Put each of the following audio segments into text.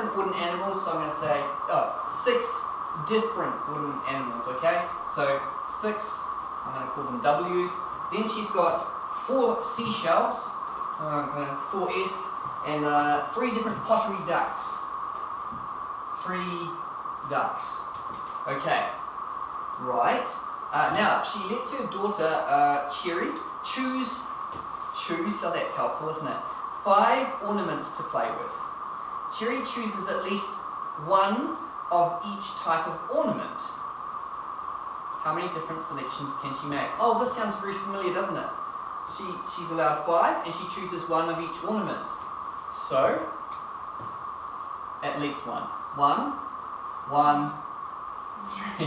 different wooden animals, so I'm going to say, 6 different wooden animals, okay? So 6, I'm going to call them W's. Then she's got 4 seashells, 4S, and 3 different pottery ducks. 3 ducks. Okay, right. Now, she lets her daughter, Cherry, choose, so that's helpful, isn't it? 5 ornaments to play with. Cherry chooses at least 1 of each type of ornament. How many different selections can she make? Oh, this sounds very familiar, doesn't it? She's allowed 5 and she chooses 1 of each ornament. So, at least 1. 1, 1, 3,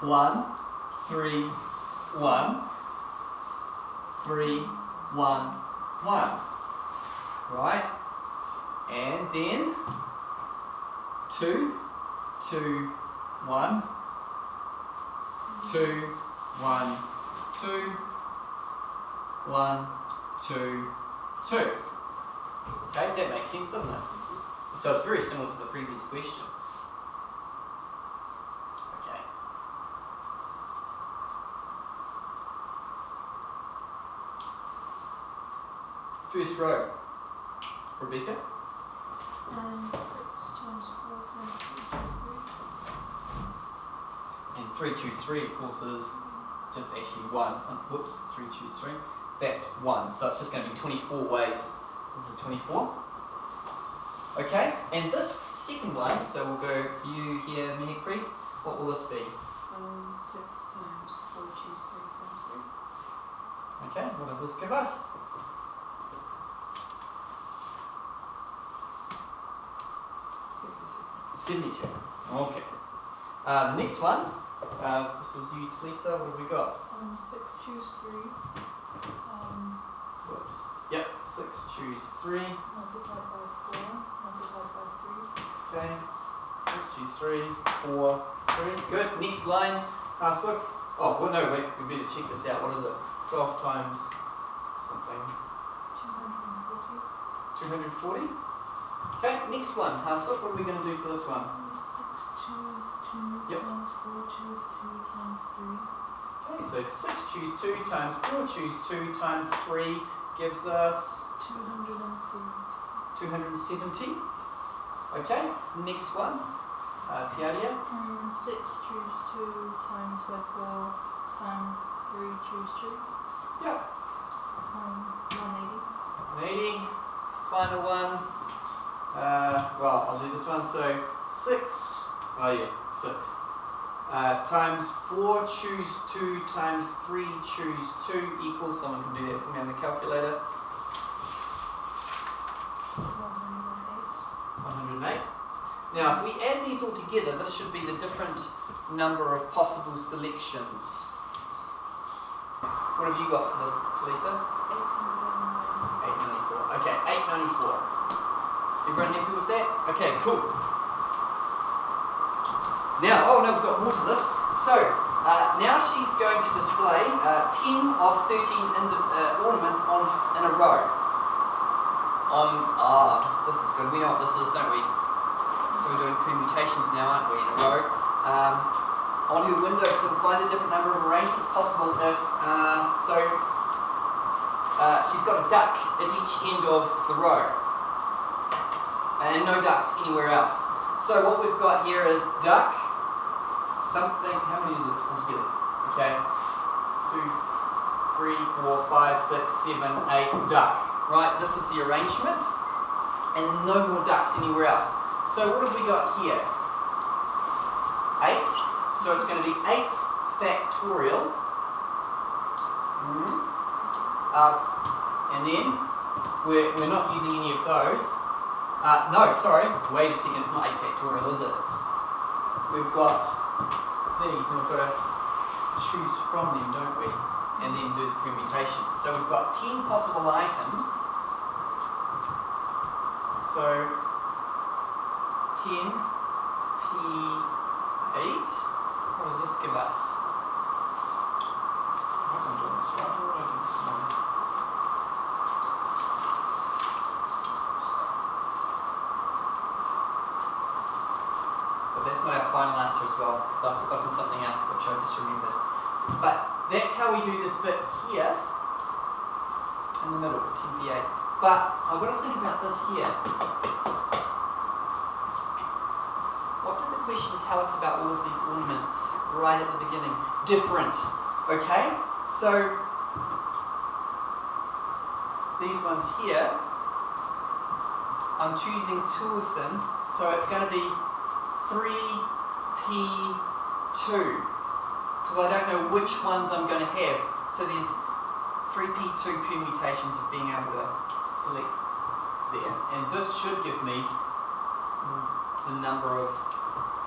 1, 3, 1, 3, 1, 1. Right? And then 2, 2, 1, 2, 1, 2, 1, 2, 2. Okay, that makes sense, doesn't it? So it's very similar to the previous question. Okay. First row. Rebecca? 6 times 4 times 3 choose 3. And 3 choose 3, of course, is just actually 1. Whoops, 3 choose 3. That's 1, so it's just going to be 24 ways. So this is 24. Okay, and this second one, so we'll go for you here, Mehakpreet. What will this be? 6 times 4 choose 3 times 3. Okay, what does this give us? 72. Okay. The next one, this is you, Talitha. What have we got? 6 choose 3. Whoops. Yep, 6 choose 3. Multiplied by 4. Multiplied by 3. Okay. 6 choose 3. 4, 3. Good. Next line. Look. Oh, well, no, wait. We better check this out. What is it? 12 times something. 240. 240. Okay, next one. Look, what are we going to do for this one? 6 choose 2 Yep. times 4 choose 2 times 3. Okay, so 6 choose 2 times 4 choose 2 times 3 gives us 270. Okay, next one. Tiaria? 6 choose 2 times by 4 times 3 choose 2. Yep. 180. 180. Final one. Well, I'll do this one. So 6. Oh yeah, 6. Times 4 choose 2 times 3 choose 2 equals, someone can do that for me on the calculator. 108. Now if we add these all together, this should be the different number of possible selections. What have you got for this, Talitha? 894. Okay, 894. Everyone happy with that? Okay, cool. Now, oh no, we've got more to this. So, now she's going to display 10 of 13 ornaments in a row. This is good. We know what this is, don't we? So we're doing permutations now, aren't we, in a row? On her windowsill, find a different number of arrangements possible if, she's got a duck at each end of the row. And no ducks anywhere else. So what we've got here is duck, something, how many is it altogether? Okay, 2, 3, 4, 5, 6, 7, 8, duck. Right, this is the arrangement. And no more ducks anywhere else. So what have we got here? 8. So it's going to be 8 factorial. And then we're not using any of those. No, sorry. Wait a second. It's not 8 factorial, is it? We've got these, and we've got to choose from them, don't we? And then do the permutations. So we've got 10 possible items. So 10 P8. What does this give us? I hope I'm doing this right. What did I do this morning? that's not our final answer as well, because I've forgotten something else which I just remembered. But that's how we do this bit here, in the middle, 10p8. But I've got to think about this here. What did the question tell us about all of these ornaments right at the beginning? Different, okay? So, these ones here, I'm choosing two of them, so it's going to be 3p2, because I don't know which ones I'm going to have. So there's 3p2 permutations of being able to select there, and this should give me the number of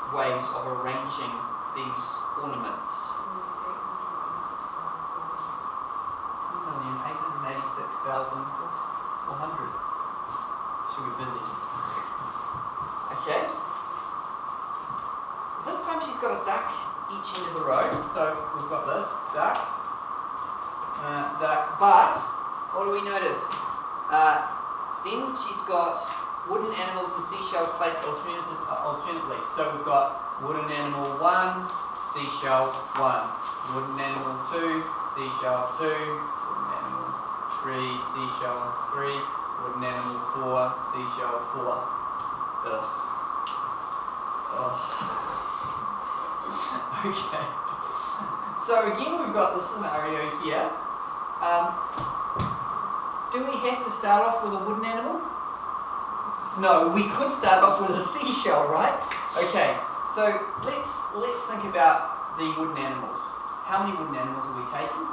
ways of arranging these ornaments. 2,886,400. Should be busy. Okay. This time she's got a duck each end of the row, so we've got this duck, duck. But what do we notice? Then she's got wooden animals and seashells placed alternately. So we've got wooden animal 1, seashell 1, wooden animal 2, seashell 2, wooden animal 3, seashell 3, wooden animal 4, seashell 4. Ugh. Oh. Okay. So again, we've got the scenario here. Do we have to start off with a wooden animal? No, we could start off with a seashell, right? Okay, so let's think about the wooden animals. How many wooden animals are we taking?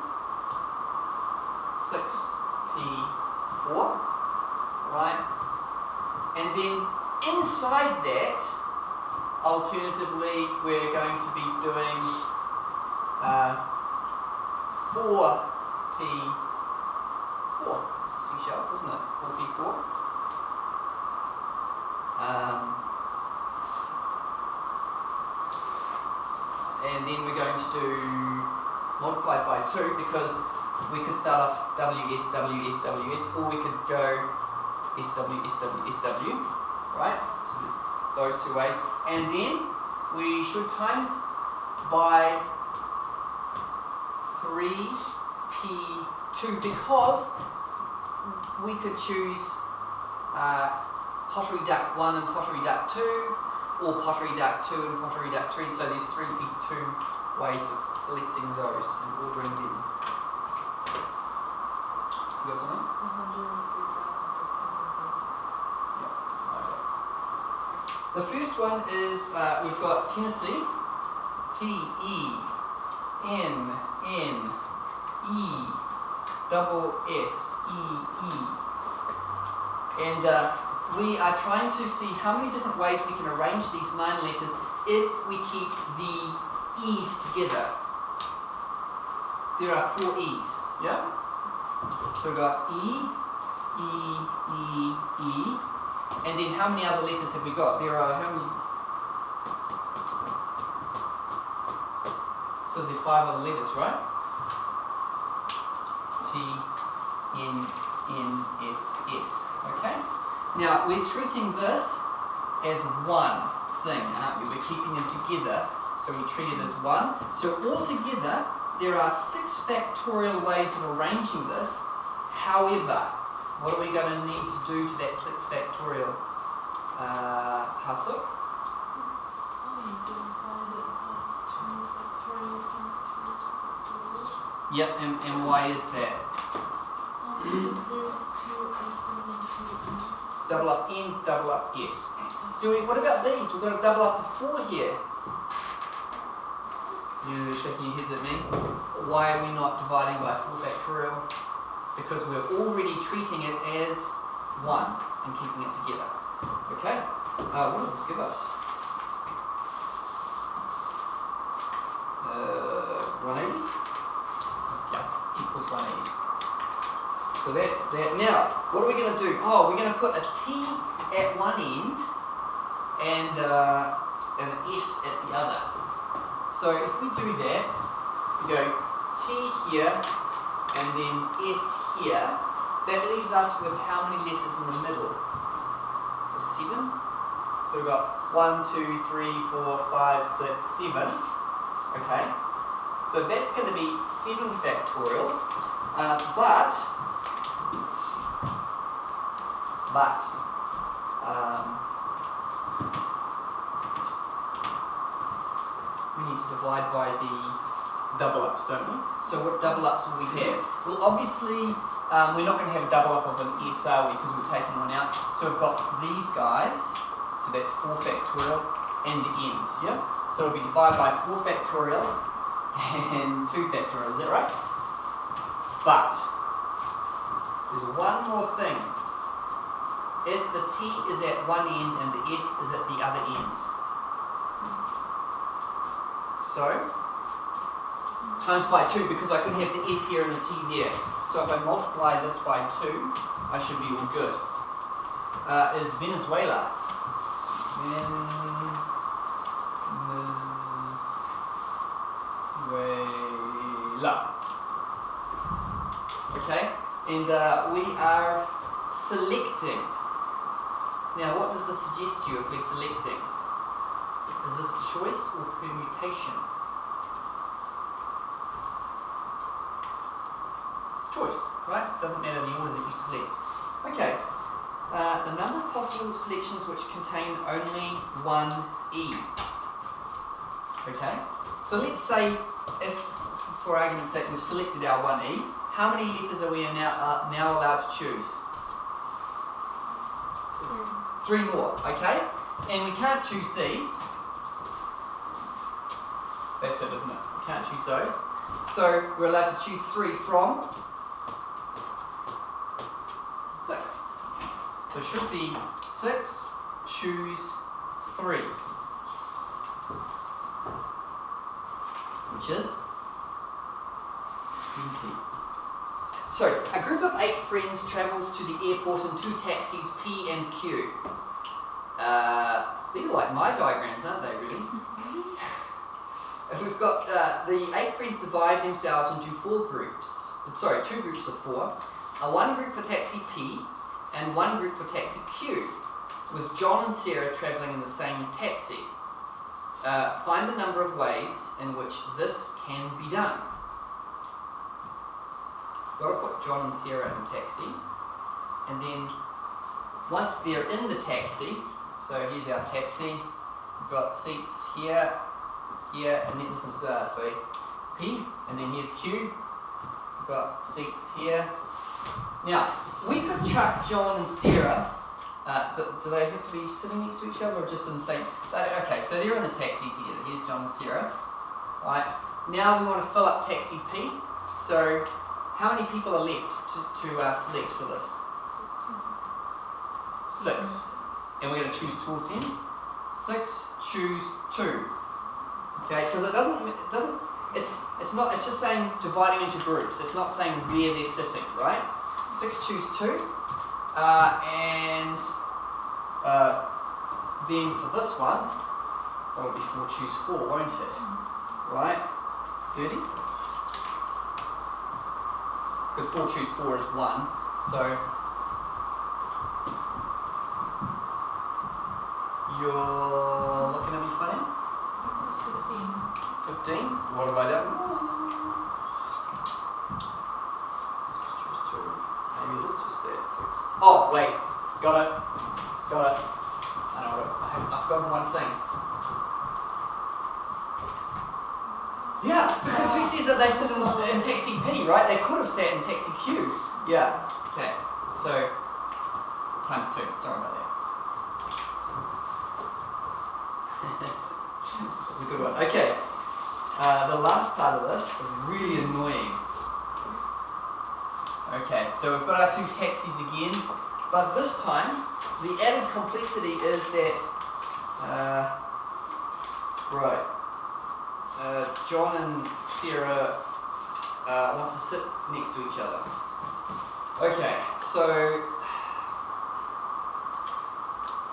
6p4, right? And then inside that, alternatively, we're going to be doing 4p4. It's seashells, isn't it? 4p4. And then we're going to do multiplied by 2, because we could start off WS, WS, WS, or we could go SW, SW, SW, right? So there's those two ways. And then we should times by 3p2, because we could choose pottery duck 1 and pottery duck 2, or pottery duck 2 and pottery duck 3. So there's 3p2 ways of selecting those and ordering them. You got something? 103,600. Yeah, that's what I got. The first one is we've got Tennessee. T-E-N-N-E-S-S-E-E. And we are trying to see how many different ways we can arrange these 9 letters if we keep the E's together. There are 4 E's, yeah? So we've got E, E, E, E, and then how many other letters have we got? There are how many? So there's 5 other letters, right? T, N, N, S, S. Okay? Now we're treating this as one thing, aren't we? We're keeping them together, so we treat it as one. So altogether, there are 6 factorial ways of arranging this. However, what are we going to need to do to that 6 factorial? Hasuk? Yep, and why is that? Double up N, double up S. What about these? We've got to double up a 4 here. You're shaking your heads at me. Why are we not dividing by 4 factorial? Because we're already treating it as 1 and keeping it together. Okay? What does this give us? 180? Yeah, equals 180. So that's that. Now, what are we going to do? Oh, we're going to put a T at one end and an S at the other. So if we do that, we go T here and then S here. That leaves us with how many letters in the middle? So 7. So we've got 1, 2, 3, 4, 5, 6, 7. Okay, so that's going to be 7 factorial, but we need to divide by the double ups, don't we? So what double ups will we have? Well, obviously, we're not going to have a double up of an S, are we, because we've taken one out. So we've got these guys, so that's 4 factorial, and the ends, yeah? So it'll be divided by 4 factorial and 2 factorial, is that right? But there's one more thing. If the t is at one end and the s is at the other end, so times by 2, because I could have the s here and the t there. So if I multiply this by 2, I should be all good. Is Venezuela. Venezuela. Okay, and we are selecting. Now, what does this suggest to you if we're selecting? Is this choice or permutation? Choice, right? Doesn't matter the order that you select. Okay, the number of possible selections which contain only one E. Okay, so let's say if, for argument's sake, we've selected our one E, how many letters are we now allowed to choose? 3 more, okay? And we can't choose these. That's it, isn't it? We can't choose those. So we're allowed to choose 3 from 6. So it should be 6, choose 3. Which is 20. So, a group of 8 friends travels to the airport in 2 taxis, P and Q. These are like my diagrams, aren't they, really? If we've got the 8 friends divide themselves into 2 groups of 4. One group for taxi P and one group for taxi Q, with John and Sarah travelling in the same taxi. Find the number of ways in which this can be done. Got to put John and Sarah in a taxi, and then once they're in the taxi, so here's our taxi, we've got seats here, here, and then this is say P, and then here's Q, we've got seats here. Now, we could chuck John and Sarah, do they have to be sitting next to each other or just in the same? Okay, so they're in a taxi together, here's John and Sarah. Right, now we want to fill up taxi P, so how many people are left to select for this? 6. And we're going to choose 2 of them. 6, choose 2. Okay, because it's just saying dividing into groups. It's not saying where they're sitting, right? 6, choose 2. And then for this one, it'll be 4, choose 4, won't it? Right? 30. Because 4 choose 4 is 1, so you're looking at me funny? This is 15. 15? What have I done? 6 choose 2. Maybe it is just that. 6. Oh, wait. Got it. I know I've forgotten one thing. Yeah, because who says that they sit in taxi P, right? They could have sat in taxi Q. Yeah, okay. So, times 2. Sorry about that. That's a good one. Okay. The last part of this is really annoying. Okay, so we've got our 2 taxis again, but this time, the added complexity is that, right. John and Sarah want to sit next to each other. Okay, so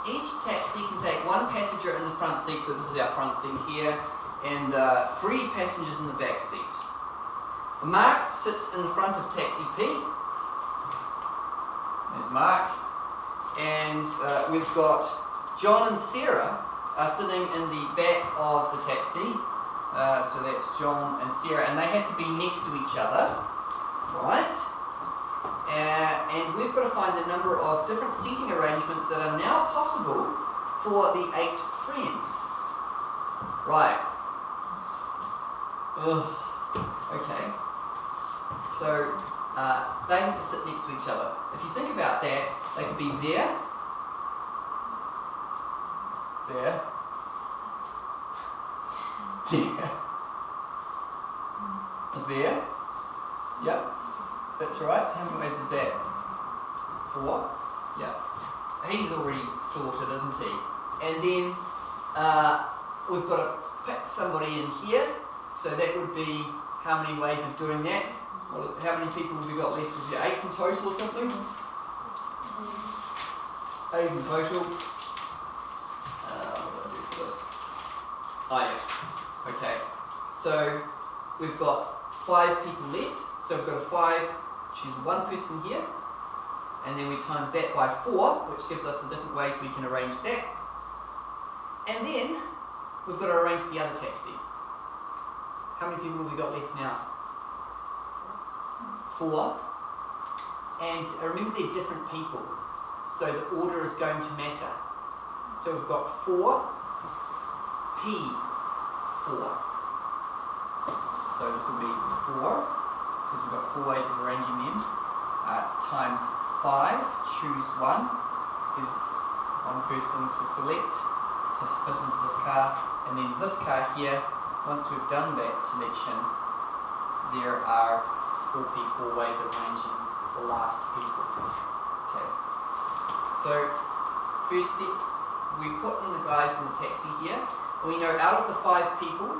each taxi can take 1 passenger in the front seat, so this is our front seat here, and 3 passengers in the back seat. Mark sits in the front of taxi P. There's Mark. And we've got John and Sarah are sitting in the back of the taxi. So that's John and Sarah, and they have to be next to each other, right? And we've got to find the number of different seating arrangements that are now possible for the 8 friends. Right. Ugh. Okay. So they have to sit next to each other. If you think about that, they could be there, there, there. Yep, that's right. How many ways is that? 4. Yep. He's already sorted, isn't he? And then we've got to pick somebody in here. So that would be how many ways of doing that? Well, how many people have we got left? Is there 8 in total or something? 8 in total. What do I do for this? Oh yeah. Okay. So we've got 5 people left. So we've got a 5, choose one person here. And then we times that by 4, which gives us the different ways we can arrange that. And then we've got to arrange the other taxi. How many people have we got left now? 4. And remember they're different people. So the order is going to matter. So we've got 4, P4. So this will be 4, because we've got 4 ways of arranging them, times 5, choose 1, gives one person to select, to fit into this car, and then this car here, once we've done that selection, there are 4 ways of arranging the last people. Okay. So, first step, we put in the guys in the taxi here, and we know out of the 5 people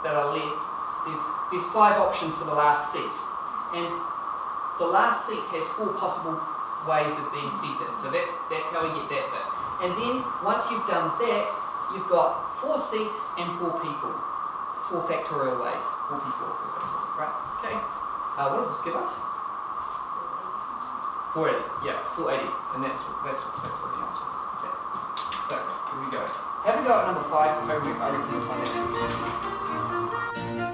that are left, there's 5 options for the last seat. And the last seat has 4 possible ways of being seated. So that's how we get that bit. And then, once you've done that, you've got 4 seats and 4 people. 4 factorial ways. 4p4, 4 factorial. Right? Okay. What does this give us? 480. Yeah, 480. And that's what the answer is. Okay. So, here we go. Have a go at number 5. I reckon we'll find that easy.